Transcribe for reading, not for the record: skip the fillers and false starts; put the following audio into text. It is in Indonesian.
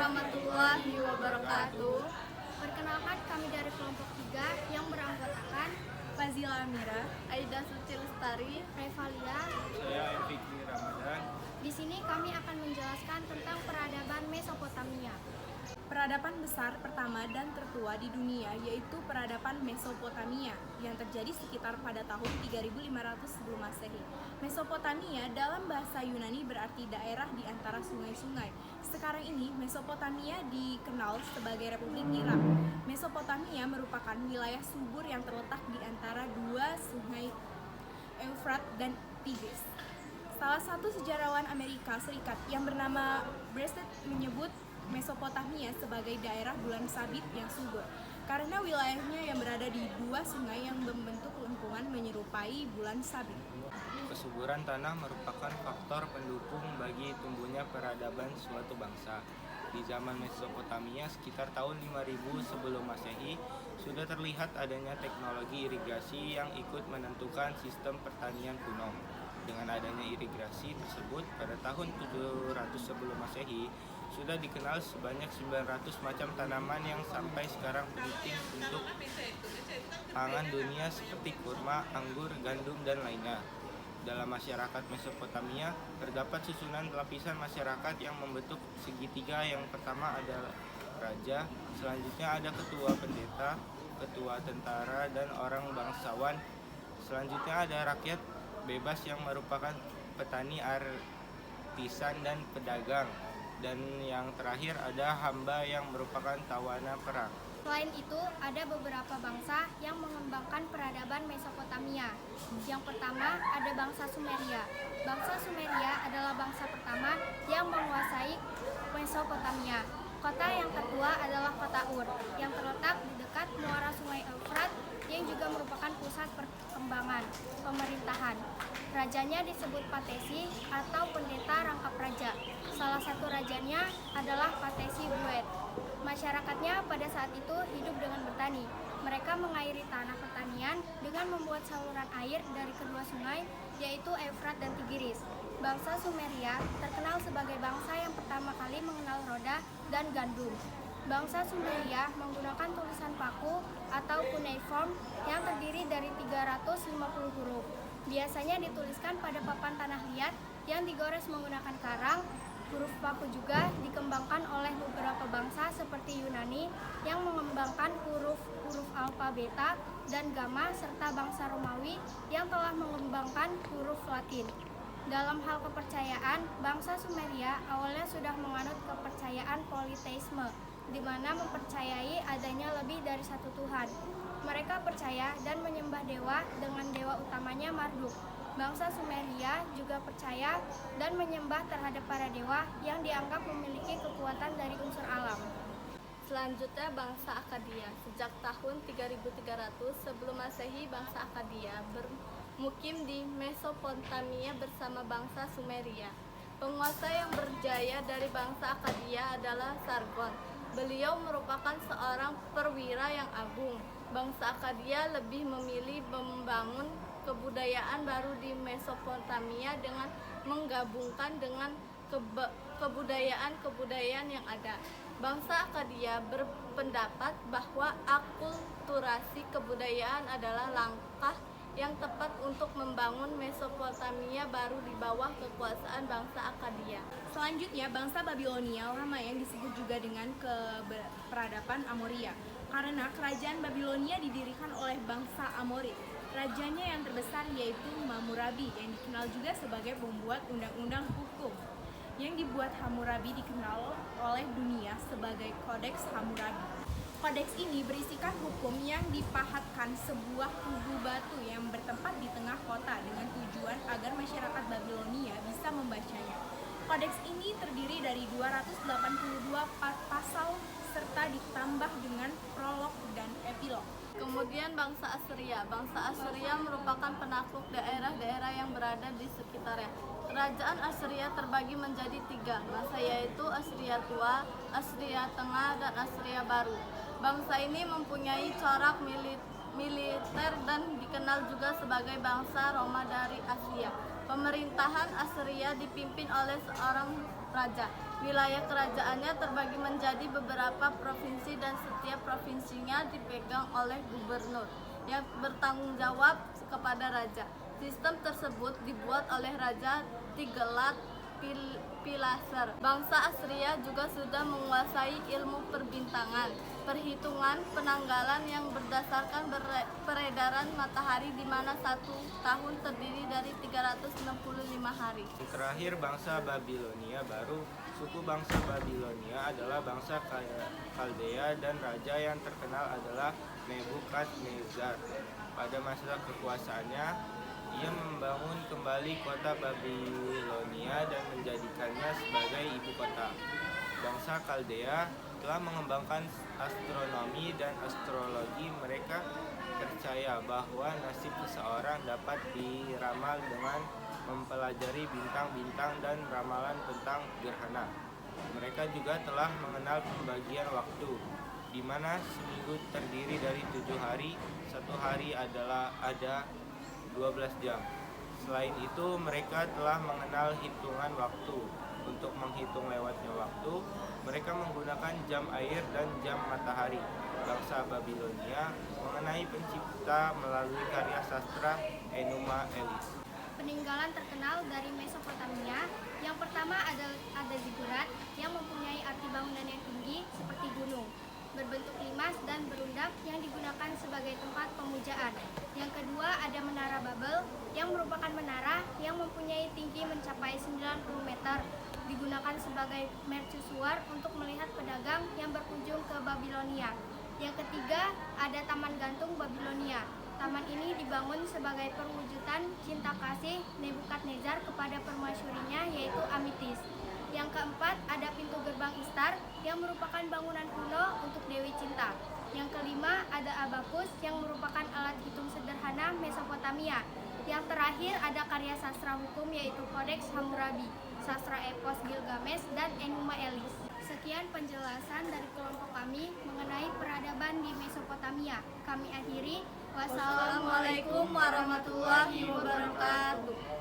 warahmatullahi wabarakatuh. Perkenalkan, kami dari kelompok 3 yang beranggotakan Fazila Amira, Aida Suci Lestari, Revalia. Saya Fikri Ramadan. Di sini kami akan menjelaskan tentang peradaban Mesopotamia. Peradaban besar pertama dan tertua di dunia yaitu peradaban Mesopotamia yang terjadi sekitar pada tahun 3500 sebelum Masehi. Mesopotamia dalam bahasa Yunani berarti daerah di antara sungai-sungai. Sekarang ini Mesopotamia dikenal sebagai Republik Irak. Mesopotamia merupakan wilayah subur yang terletak di antara dua sungai Eufrat dan Tigris. Salah satu sejarawan Amerika Serikat yang bernama Breasted menyebut Mesopotamia sebagai daerah bulan sabit yang subur karena wilayahnya yang berada di dua sungai yang membentuk lengkungan menyerupai bulan sabit. Kesuburan tanah merupakan faktor pendukung bagi tumbuhnya peradaban suatu bangsa. Di zaman Mesopotamia sekitar tahun 5000 sebelum Masehi sudah terlihat adanya teknologi irigasi yang ikut menentukan sistem pertanian kuno. Dengan adanya irigasi tersebut pada tahun 700 sebelum Masehi sudah dikenal sebanyak 900 macam tanaman yang sampai sekarang penting untuk pangan dunia seperti kurma, anggur, gandum, dan lainnya. Dalam masyarakat Mesopotamia terdapat susunan lapisan masyarakat yang membentuk segitiga. Yang pertama adalah raja, selanjutnya ada ketua pendeta, ketua tentara, dan orang bangsawan. Selanjutnya ada rakyat bebas yang merupakan petani, artisan, dan pedagang. Dan yang terakhir ada hamba yang merupakan tawanan perang. Selain itu, ada beberapa bangsa yang mengembangkan peradaban Mesopotamia. Yang pertama, ada bangsa Sumeria. Bangsa Sumeria adalah bangsa pertama yang menguasai Mesopotamia. Kota yang tertua adalah kota Ur, yang terletak di dekat muara sungai Eufrat, yang juga merupakan pusat perkembangan pemerintahan. Rajanya disebut Patesi atau pendeta rangkap raja. Salah satu rajanya adalah Patesi Buet. Masyarakatnya pada saat itu hidup dengan bertani. Mereka mengairi tanah pertanian dengan membuat saluran air dari kedua sungai, yaitu Eufrat dan Tigris. Bangsa Sumeria terkenal sebagai bangsa yang pertama kali mengenal roda dan gandum. Bangsa Sumeria menggunakan tulisan paku atau cuneiform yang terdiri dari 350 huruf. Biasanya dituliskan pada papan tanah liat yang digores menggunakan karang. Huruf paku juga dikembangkan oleh beberapa bangsa seperti Yunani yang mengembangkan huruf alfa, beta, dan gamma, serta bangsa Romawi yang telah mengembangkan huruf Latin. Dalam hal kepercayaan, bangsa Sumeria awalnya sudah menganut kepercayaan politeisme, di mana mempercayai adanya lebih dari satu Tuhan. Mereka percaya dan menyembah dewa dengan dewa utamanya Marduk. Bangsa Sumeria juga percaya dan menyembah terhadap para dewa yang dianggap memiliki kekuatan dari unsur alam. Selanjutnya bangsa Akkadia. Sejak tahun 3300 sebelum Masehi, bangsa Akkadia bermukim di Mesopotamia bersama bangsa Sumeria. Penguasa yang berjaya dari bangsa Akkadia adalah Sargon. Beliau merupakan seorang perwira yang agung. Bangsa Akkadia lebih memilih membangun kebudayaan baru di Mesopotamia dengan menggabungkan dengan kebudayaan yang ada. Bangsa Akkadia berpendapat bahwa akulturasi kebudayaan adalah langkah yang tepat untuk membangun Mesopotamia baru di bawah kekuasaan bangsa Akkadia. Selanjutnya bangsa Babilonia lama yang disebut juga dengan peradaban Amoria, karena kerajaan Babilonia didirikan oleh bangsa Amorit. Rajanya yang terbesar yaitu Hammurabi yang dikenal juga sebagai pembuat undang-undang hukum. Yang dibuat Hammurabi dikenal oleh dunia sebagai Kodeks Hammurabi. Kodeks ini berisikan hukum yang dipahatkan sebuah tugu batu yang bertempat di tengah kota dengan tujuan agar masyarakat Babilonia bisa membacanya. Kodeks ini terdiri dari 282 pasal serta ditambah dengan prolog dan epilog. Kemudian bangsa Assyria. Bangsa Assyria merupakan penakluk daerah-daerah yang berada di sekitarnya. Kerajaan Assyria terbagi menjadi 3 masa, yaitu Assyria Tua, Assyria Tengah, dan Assyria Baru. Bangsa ini mempunyai corak militer dan dikenal juga sebagai bangsa Roma dari Asia. Pemerintahan Assyria dipimpin oleh seorang raja. Wilayah kerajaannya terbagi menjadi beberapa provinsi dan setiap provinsinya dipegang oleh gubernur yang bertanggung jawab kepada raja. Sistem tersebut dibuat oleh Raja Tiglat-Pileser. Bangsa Assyria juga sudah menguasai ilmu perbintangan, perhitungan penanggalan yang berdasarkan peredaran matahari di mana satu tahun terdiri dari 365 hari. Terakhir, bangsa Babilonia baru. Suku bangsa Babilonia adalah bangsa Kaldea dan raja yang terkenal adalah Nebukadnezar. Pada masa kekuasaannya, ia membangun kembali kota Babilonia dan menjadikannya sebagai ibu kota. Bangsa Kaldea telah mengembangkan astronomi dan astrologi. Mereka percaya bahwa nasib seseorang dapat diramal dengan mempelajari bintang-bintang dan ramalan tentang gerhana. Mereka juga telah mengenal pembagian waktu, di mana seminggu terdiri dari 7 hari, satu hari ada 12 jam. Selain itu, mereka telah mengenal hitungan waktu. Untuk menghitung lewatnya waktu, mereka menggunakan jam air dan jam matahari. Bangsa Babilonia mengenai pencipta melalui karya sastra Enuma Elis. Peninggalan terkenal dari Mesopotamia. Yang pertama ada zigurat yang mempunyai arti bangunan yang tinggi seperti gunung, berbentuk limas dan berundak yang digunakan sebagai tempat pemujaan. Yang kedua ada Menara Babel yang merupakan menara yang mempunyai tinggi mencapai 90 meter, digunakan sebagai mercusuar untuk melihat pedagang yang berkunjung ke Babilonia. Yang ketiga ada Taman Gantung Babilonia. Taman ini dibangun sebagai perwujudan cinta kasih Nebukadnezar kepada permasyurinya yaitu Amitis. Yang keempat ada pintu gerbang Istar yang merupakan bangunan kuno untuk Dewi Cinta. Yang kelima ada abakus yang merupakan alat hitung sederhana Mesopotamia. Yang terakhir ada karya sastra hukum yaitu Kodeks Hammurabi, sastra epos Gilgamesh dan Enuma Elis. Sekian penjelasan dari kelompok kami mengenai peradaban di Mesopotamia. Kami akhiri. Wassalamualaikum warahmatullahi wabarakatuh.